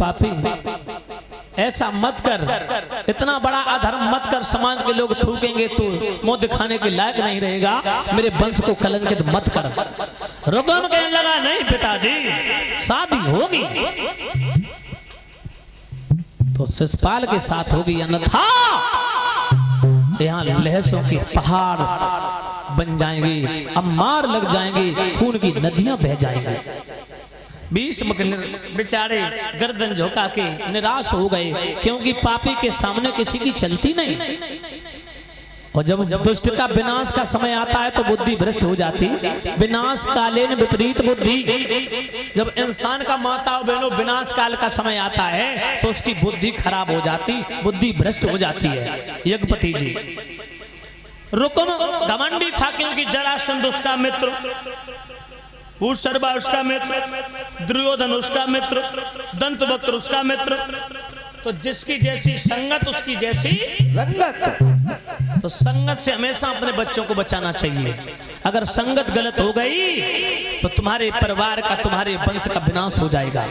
पापी ऐसा मत कर, इतना बड़ा अधर्म मत कर, समाज के लोग थूकेंगे तो मुंह दिखाने के लायक नहीं रहेगा, मेरे वंश को कलंकित मत कर। रुकम कहने लगा नहीं पिताजी, शादी होगी तो शिशुपाल के साथ होगी, अन्यथा यहाँ लहसों के पहाड़ बन जाएंगे, अम्मार लग जाएंगे, खून की नदियां बह जाएंगी। भीष्म बेचारे गर्दन झुका के निराश हो गए, क्योंकि पापी के सामने किसी की चलती नहीं। और जब दुष्ट का विनाश का समय आता है तो बुद्धि भ्रष्ट हो जाती। विनाश कालीन विपरीत बुद्धि, जब इंसान का माता बहनों विनाश काल का समय आता है तो उसकी बुद्धि खराब हो जाती, बुद्धि भ्रष्ट हो जाती है। यज्ञपति जी रुकुम घमंडी था, क्योंकि जरासंध उसका मित्र, भूसर्वा उसका मित्र, दुर्योधन उसका मित्र, दंतवक्त्र उसका मित्र, तो जिसकी जैसी संगत उसकी जैसी रंगत। तो संगत से हमेशा अपने बच्चों को बचाना चाहिए। अगर संगत गलत हो गई तो तुम्हारे परिवार का, तुम्हारे वंश का विनाश हो जाएगा।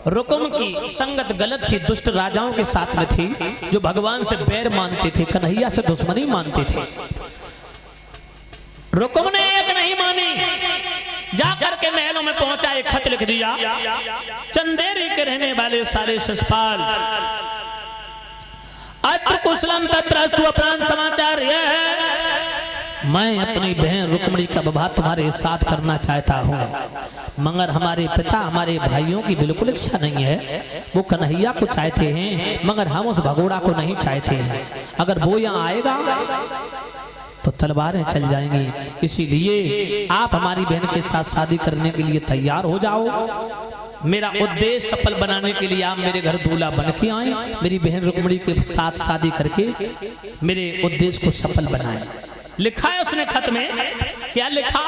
रुकुम की संगत गलत थी, दुष्ट राजाओं के साथ में थी, जो भगवान से बैर मानते थे, कन्हैया से दुश्मनी मानते थे। रुकुम ने एक नहीं मानी, जाकर के महलों में पहुंचा, एक खत लिख दिया, चंदेरी के रहने वाले सारे शिशुपाल, अत्र कुशलम तत्रस्तु अपराध समाचार यह है, मैं अपनी बहन रुक्मिणी का विवाह तुम्हारे साथ करना चाहता हूँ, मगर हमारे पिता हमारे भाइयों की बिल्कुल इच्छा नहीं है। वो कन्हैया को चाहते हैं मगर हम उस भगोड़ा को नहीं चाहते हैं। अगर वो यहाँ आएगा तो तलवारें चल जाएंगी, इसीलिए आप हमारी बहन के साथ शादी करने के लिए तैयार हो जाओ। मेरा उद्देश्य सफल बनाने के लिए आप मेरे घर दूल्हा बन के आए, मेरी बहन रुक्मिणी के साथ शादी करके मेरे उद्देश्य को सफल बनाए। लिखा है उसने खत में, क्या लिखा?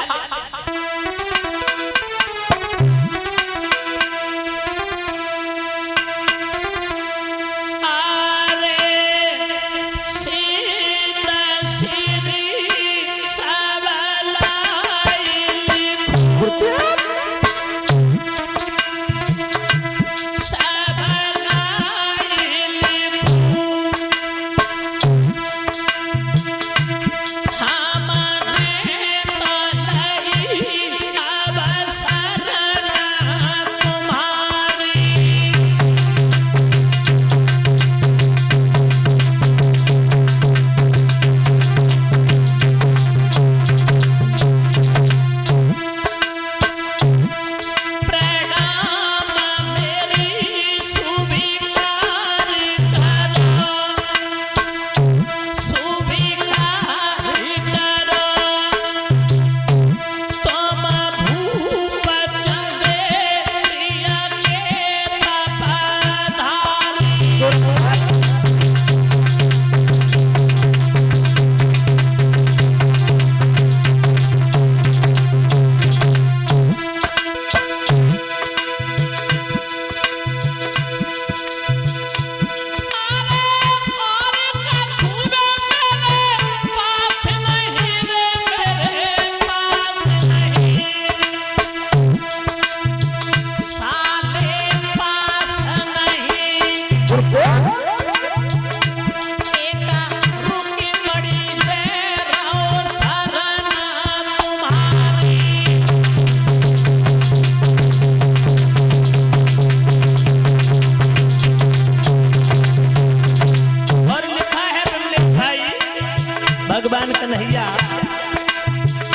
भगवान कन्हैया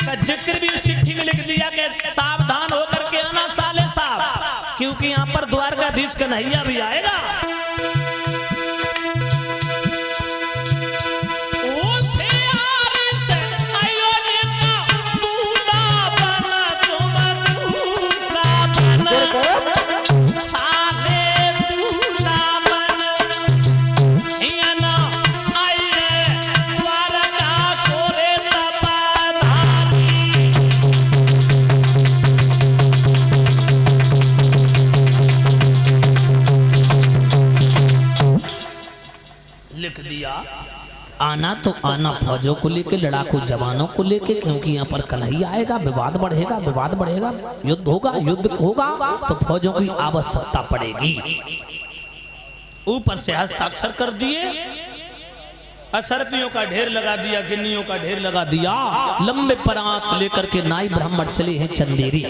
का जिक्र भी उस चिट्ठी में लिख दिया कि सावधान होकर के आना साले साहब, क्योंकि यहाँ पर द्वारकाधीश कन्हैया भी आएगा। आना तो आना फौजों को लेके, लड़ाकू जवानों को लेके, क्योंकि यहाँ पर कलही आएगा, विवाद बढ़ेगा, विवाद बढ़ेगा, युद्ध होगा, युद्ध होगा तो फौजों की आवश्यकता पड़ेगी। ऊपर से हस्ताक्षर कर दिए, असरपियों का ढेर लगा दिया, गिन्नियों का ढेर लगा दिया, लंबे परात लेकर के नाई ब्राह्मण चले हैं चंदेरी।